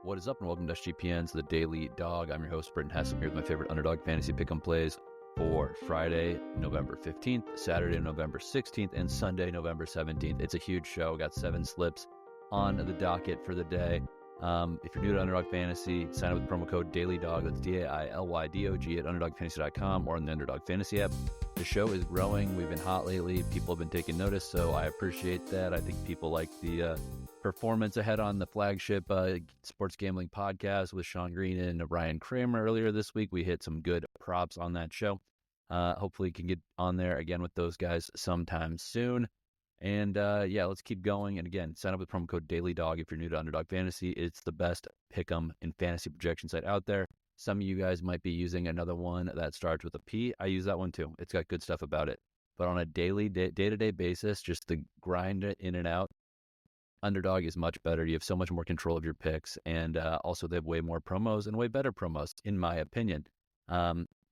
What is up, and welcome to SGPN's The Daily Dog. I'm your host, Britton Hess. I'm here with my favorite Underdog fantasy pick'em plays for Friday, November 15th, Saturday, November 16th, and Sunday, November 17th. It's a huge show. Got 7 slips on the docket for the day. If you're new to Underdog Fantasy, sign up with promo code DailyDog. That's DAILYDOG at UnderdogFantasy.com or on the Underdog Fantasy app. The show is growing. We've been hot lately. People have been taking notice, so I appreciate that. I think people like the performance ahead on the flagship sports gambling podcast with Sean Green and Ryan Kramer earlier this week. We hit some good props on that show. Hopefully, you can get on there again with those guys sometime soon. And let's keep going. And again, sign up with promo code DailyDog if you're new to Underdog Fantasy. It's the best pick'em and fantasy projection site out there. Some of you guys might be using another one that starts with a P. I use that one too. It's got good stuff about it. But on a daily, day-to-day basis, just to grind it in and out, Underdog is much better. You have so much more control of your picks. And also, they have way more promos and way better promos, in my opinion.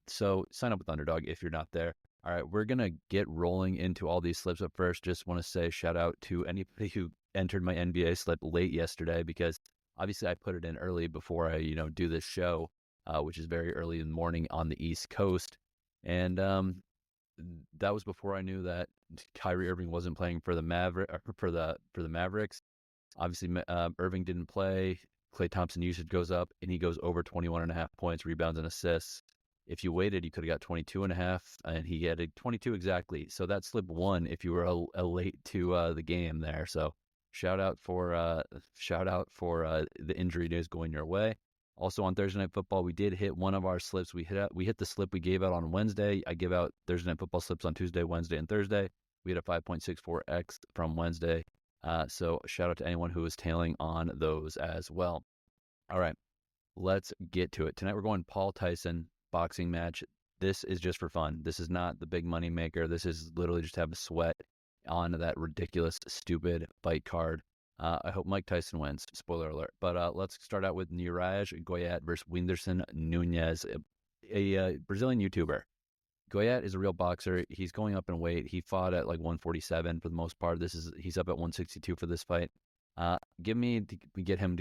So sign up with Underdog if you're not there. All right, we're going to get rolling into all these slips. Up first, just want to say shout out to anybody who entered my NBA slip late yesterday, because obviously I put it in early before I, do this show, which is very early in the morning on the East Coast. And that was before I knew that Kyrie Irving wasn't playing for the Mavericks. Obviously, Irving didn't play. Klay Thompson usage goes up, and he goes over 21.5 points, rebounds, and assists. If you waited, you could have got 22.5, and he had 22 exactly. So that slip won if you were a late to the game there. So shout out for the injury news going your way. Also on Thursday Night Football, we did hit one of our slips. We hit the slip we gave out on Wednesday. I give out Thursday Night Football slips on Tuesday, Wednesday, and Thursday. We had a 5.64x from Wednesday. So shout out to anyone who was tailing on those as well. All right, let's get to it. Tonight we're going Paul Tyson boxing match. This is just for fun. This is not the big money maker. This is literally just to have a sweat on that ridiculous, stupid fight card. I hope Mike Tyson wins. Spoiler alert. But let's start out with Neeraj Goyat versus Whindersson Nunes, a Brazilian YouTuber. Goyat is a real boxer. He's going up in weight. He fought at like 147 for the most part. He's up at 162 for this fight. Get him to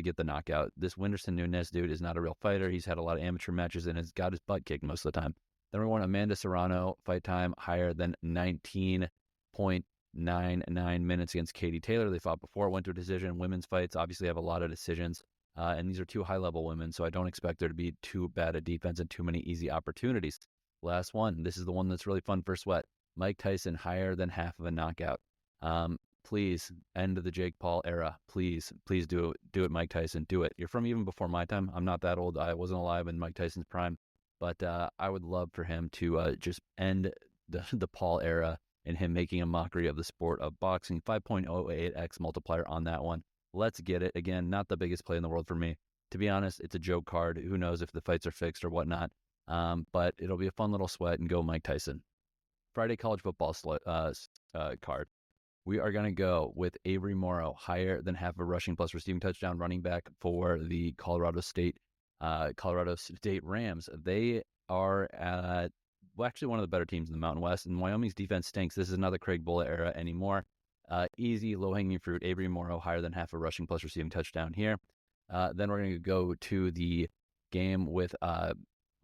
get the knockout. This Whindersson Nunes dude is not a real fighter. He's had a lot of amateur matches and has got his butt kicked most of the time. Then we want Amanda Serrano, fight time higher than 19.99 minutes against Katie Taylor. They fought before, went to a decision. Women's fights obviously have a lot of decisions, and these are 2 high-level women, so I don't expect there to be too bad a defense and too many easy opportunities. Last one. This is the one that's really fun for sweat. Mike Tyson, higher than half of a knockout. Please, end of the Jake Paul era. Please do it, Mike Tyson. Do it. You're from even before my time. I'm not that old. I wasn't alive in Mike Tyson's prime. But I would love for him to just end the Paul era and him making a mockery of the sport of boxing. 5.08x multiplier on that one. Let's get it. Again, not the biggest play in the world for me. To be honest, it's a joke card. Who knows if the fights are fixed or whatnot. But it'll be a fun little sweat, and go Mike Tyson. Friday college football card. We are going to go with Avery Morrow, higher than half a rushing plus receiving touchdown running back for the Colorado State Rams. They are actually one of the better teams in the Mountain West, and Wyoming's defense stinks. This is another Craig Bullitt era anymore. Easy, low-hanging fruit. Avery Morrow, higher than half a rushing plus receiving touchdown here. Then we're going to go to the game with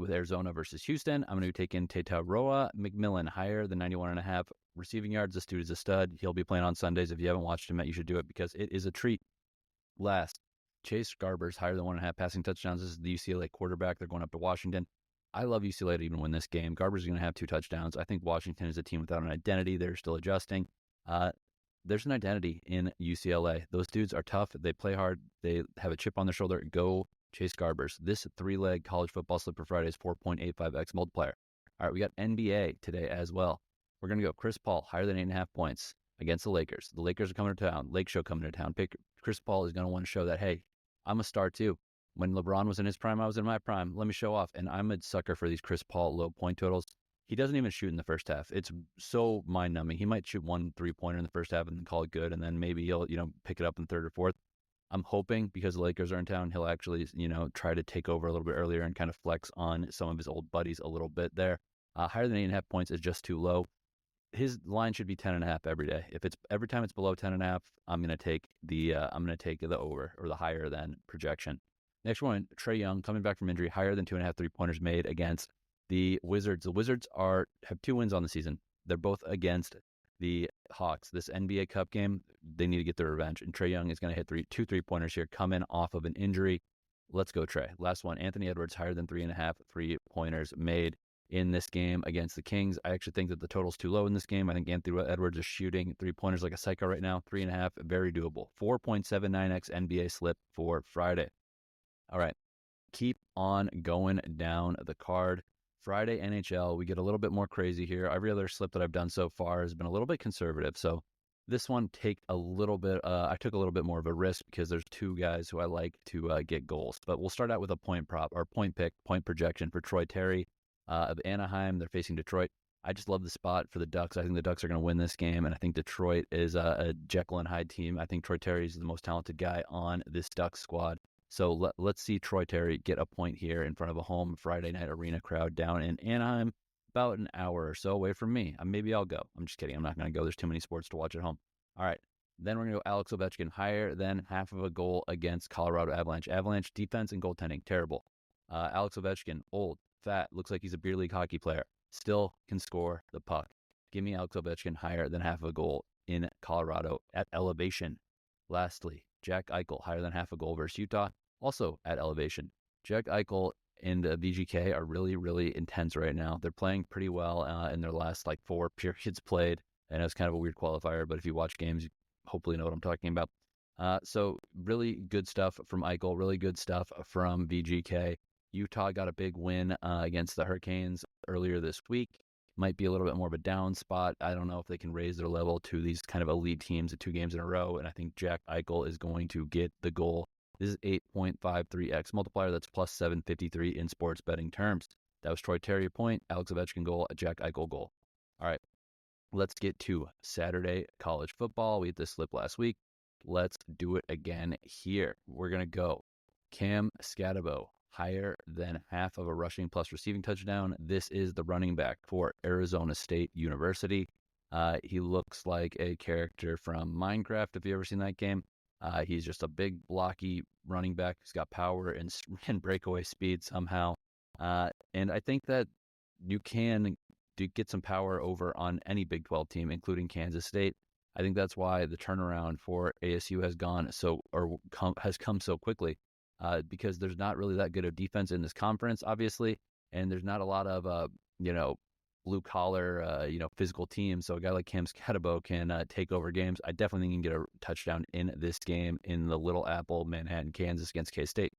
Arizona versus Houston. I'm going to take in Tetairoa. McMillan, higher than 91.5 receiving yards. This dude is a stud. He'll be playing on Sundays. If you haven't watched him yet, you should do it because it is a treat. Last, Chase Garbers, higher than 1.5 passing touchdowns. This is the UCLA quarterback. They're going up to Washington. I love UCLA to even win this game. Garbers is going to have 2 touchdowns. I think Washington is a team without an identity. They're still adjusting. There's an identity in UCLA. Those dudes are tough. They play hard. They have a chip on their shoulder. Go Chase Garbers. This 3-leg college football slip for Friday is 4.85x multiplier. All right, we got NBA today as well. We're going to go Chris Paul, higher than 8.5 points against the Lakers. The Lakers are coming to town. Lake Show coming to town. Chris Paul is going to want to show that, hey, I'm a star too. When LeBron was in his prime, I was in my prime. Let me show off. And I'm a sucker for these Chris Paul low point totals. He doesn't even shoot in the first half. It's so mind-numbing. He might shoot 1 3-pointer in the first half and then call it good, and then maybe he'll, pick it up in third or fourth. I'm hoping because the Lakers are in town, he'll actually, try to take over a little bit earlier and kind of flex on some of his old buddies a little bit there. Higher than 8.5 points is just too low. His line should be 10.5 every day. If it's every time it's below 10.5, I'm going to take the over or the higher than projection. Next one, Trae Young coming back from injury, higher than 2.5 3-pointers made against the Wizards. The Wizards have 2 wins on the season. They're both against the Hawks. This NBA Cup game, they need to get their revenge. And Trae Young is going to hit 2 3-pointers here, coming off of an injury. Let's go, Trae. Last one, Anthony Edwards, higher than 3.5 3-pointers made in this game against the Kings. I actually think that the total's too low in this game. I think Anthony Edwards is shooting 3-pointers like a psycho right now. 3.5, very doable. 4.79x NBA slip for Friday. All right, keep on going down the card. Friday NHL, we get a little bit more crazy here. Every other slip that I've done so far has been a little bit conservative. So this one, I took a little bit more of a risk because there's 2 guys who I like to get goals. But we'll start out with a point prop or point projection for Troy Terry of Anaheim. They're facing Detroit. I just love the spot for the Ducks. I think the Ducks are going to win this game, and I think Detroit is a Jekyll and Hyde team. I think Troy Terry is the most talented guy on this Ducks squad. So let's see Troy Terry get a point here in front of a home Friday night arena crowd down in Anaheim, about an hour or so away from me. Maybe I'll go. I'm just kidding. I'm not going to go. There's too many sports to watch at home. All right. Then we're going to go Alex Ovechkin, higher than half of a goal against Colorado Avalanche. Avalanche defense and goaltending, terrible. Alex Ovechkin, old, fat, looks like he's a beer league hockey player. Still can score the puck. Give me Alex Ovechkin higher than half of a goal in Colorado at elevation. Lastly, Jack Eichel, higher than half a goal versus Utah. Also at elevation. Jack Eichel and VGK are really, really intense right now. They're playing pretty well in their last 4 periods played. And it's kind of a weird qualifier, but if you watch games, you hopefully know what I'm talking about. So really good stuff from Eichel, really good stuff from VGK. Utah got a big win against the Hurricanes earlier this week. Might be a little bit more of a down spot. I don't know if they can raise their level to these kind of elite teams at 2 games in a row. And I think Jack Eichel is going to get the goal. This is 8.53x multiplier. That's plus 753 in sports betting terms. That was Troy Terry point, Alex Ovechkin goal, a Jack Eichel goal. All right, let's get to Saturday college football. We had this slip last week. Let's do it again here. We're going to go Cam Skattebo, higher than half of a rushing plus receiving touchdown. This is the running back for Arizona State University. He looks like a character from Minecraft, if you've ever seen that game. He's just a big, blocky running back. He's got power and breakaway speed somehow. And I think that you can get some power over on any Big 12 team, including Kansas State. I think that's why the turnaround for ASU has come so quickly, because there's not really that good of defense in this conference, obviously, and there's not a lot of blue collar, physical teams. So a guy like Cam Skattebo can take over games. I definitely think he can get a touchdown in this game in the Little Apple, Manhattan, Kansas against K-State.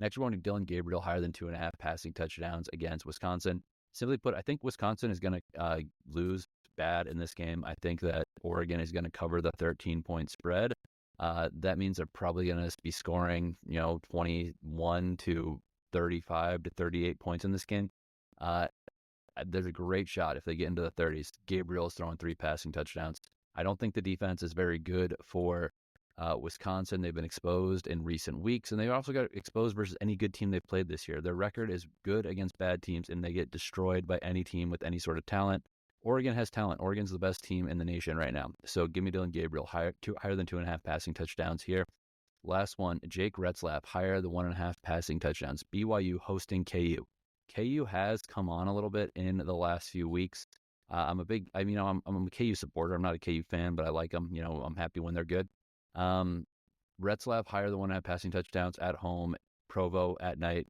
Next, we're going to Dillon Gabriel, higher than 2.5 passing touchdowns against Wisconsin. Simply put, I think Wisconsin is going to lose bad in this game. I think that Oregon is going to cover the 13-point spread. That means they're probably going to be scoring, 21 to 35 to 38 points in this game. There's a great shot if they get into the 30s. Gabriel is throwing 3 passing touchdowns. I don't think the defense is very good for Wisconsin. They've been exposed in recent weeks, and they also got exposed versus any good team they've played this year. Their record is good against bad teams, and they get destroyed by any team with any sort of talent. Oregon has talent. Oregon's the best team in the nation right now. So give me Dillon Gabriel, higher than 2.5 passing touchdowns here. Last one, Jake Retzlaff, higher than 1.5 passing touchdowns. BYU hosting KU. KU has come on a little bit in the last few weeks. I'm a KU supporter. I'm not a KU fan, but I like them. I'm happy when they're good. Retzlaff, higher than 1.5 passing touchdowns at home. Provo at night.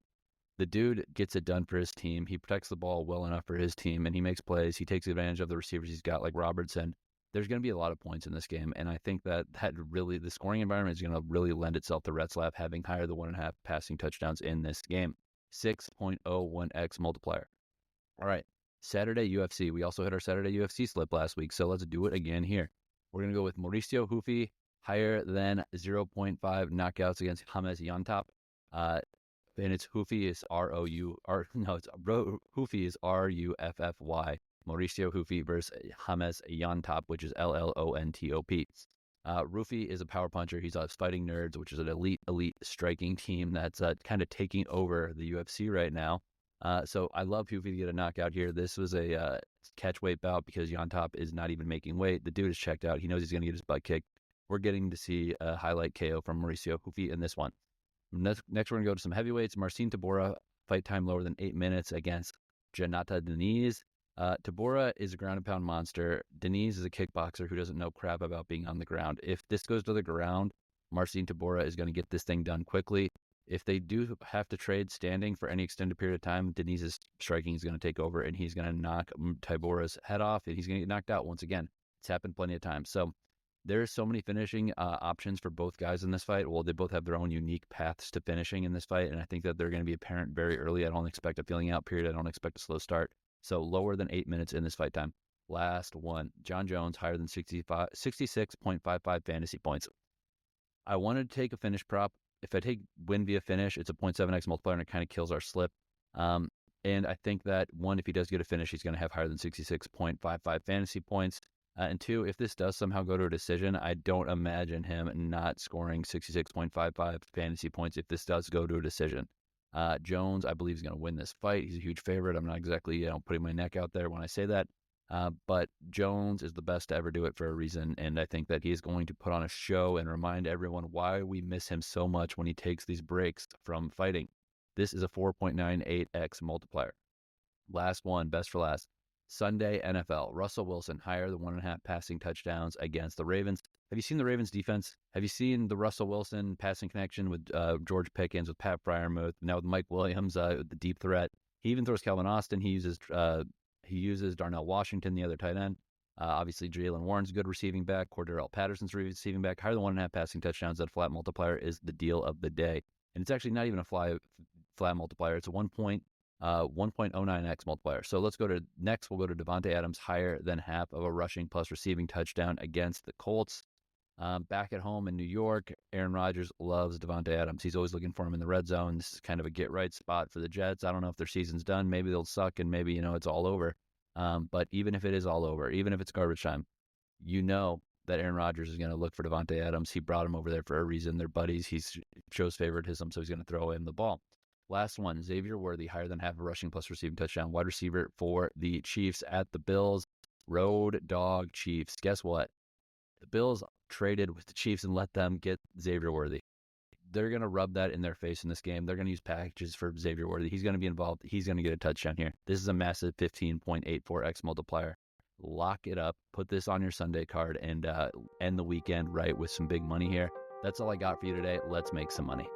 The dude gets it done for his team. He protects the ball well enough for his team, and he makes plays. He takes advantage of the receivers he's got, like Robertson. There's going to be a lot of points in this game, and I think that really, the scoring environment is going to really lend itself to Retzlaff having higher than 1.5 passing touchdowns in this game. 6.01x multiplier. All right, Saturday UFC. We also hit our Saturday UFC slip last week, so let's do it again here. We're going to go with Mauricio Hufi, higher than 0.5 knockouts against James Yontop. And it's Hufi is Hufi is Ruffy. Mauricio Hufi versus James Yontop, which is Llontop. Rufi is a power puncher. He's on Fighting Nerds, which is an elite striking team that's kind of taking over the UFC right now. So I love Hufi to get a knockout here. This was a catch weight bout because Yontop is not even making weight. The dude is checked out. He knows he's going to get his butt kicked. We're getting to see a highlight KO from Mauricio Hufi in this one. Next we're going to go to some heavyweights. Marcin Tybura, fight time lower than 8 minutes against Janata Deniz. Tybura is a ground and pound monster. Deniz is a kickboxer who doesn't know crap about being on the ground. If this goes to the ground, Marcin Tybura is going to get this thing done quickly. If they do have to trade standing for any extended period of time, Deniz's striking is going to take over, and he's going to knock Tybura's head off, and he's going to get knocked out once again. It's happened plenty of times. So there's so many finishing options for both guys in this fight. Well, they both have their own unique paths to finishing in this fight, and I think that they're going to be apparent very early. I don't expect a feeling out period. I don't expect a slow start. So lower than 8 minutes in this fight time. Last one, John Jones, higher than 66.55 fantasy points. I wanted to take a finish prop. If I take win via finish, it's a 0.7x multiplier, and it kind of kills our slip. And I think that, one, if he does get a finish, he's going to have higher than 66.55 fantasy points. And two, if this does somehow go to a decision, I don't imagine him not scoring 66.55 fantasy points if this does go to a decision. Jones, I believe, is going to win this fight. He's a huge favorite. I'm not exactly putting my neck out there when I say that. But Jones is the best to ever do it for a reason, and I think that he is going to put on a show and remind everyone why we miss him so much when he takes these breaks from fighting. This is a 4.98x multiplier. Last one, best for last. Sunday NFL. Russell Wilson, higher than 1.5 passing touchdowns against the Ravens. Have you seen the Ravens defense? Have you seen the Russell Wilson passing connection with George Pickens, with Pat Freiermuth, now with Mike Williams, the deep threat? He even throws Calvin Austin. He uses Darnell Washington, the other tight end. Obviously, Jalen Warren's a good receiving back. Cordarrelle Patterson's receiving back. Higher than 1.5 passing touchdowns. That flat multiplier is the deal of the day. And it's actually not even a flat multiplier. It's a 1.09x multiplier. So let's go to next. We'll go to Davante Adams, higher than half of a rushing plus receiving touchdown against the Colts. Back at home in New York, Aaron Rodgers loves Davante Adams. He's always looking for him in the red zone. This is kind of a get-right spot for the Jets. I don't know if their season's done. Maybe they'll suck, and maybe, it's all over. But even if it is all over, even if it's garbage time, that Aaron Rodgers is going to look for Davante Adams. He brought him over there for a reason. They're buddies. He shows favoritism, so he's going to throw him the ball. Last one, Xavier Worthy, higher than half a rushing plus receiving touchdown. Wide receiver for the Chiefs at the Bills. Road dog Chiefs. Guess what? The Bills traded with the Chiefs and let them get Xavier Worthy. They're going to rub that in their face in this game. They're going to use packages for Xavier Worthy. He's going to be involved. He's going to get a touchdown here. This is a massive 15.84x multiplier. Lock it up. Put this on your Sunday card and end the weekend right with some big money here. That's all I got for you today. Let's make some money.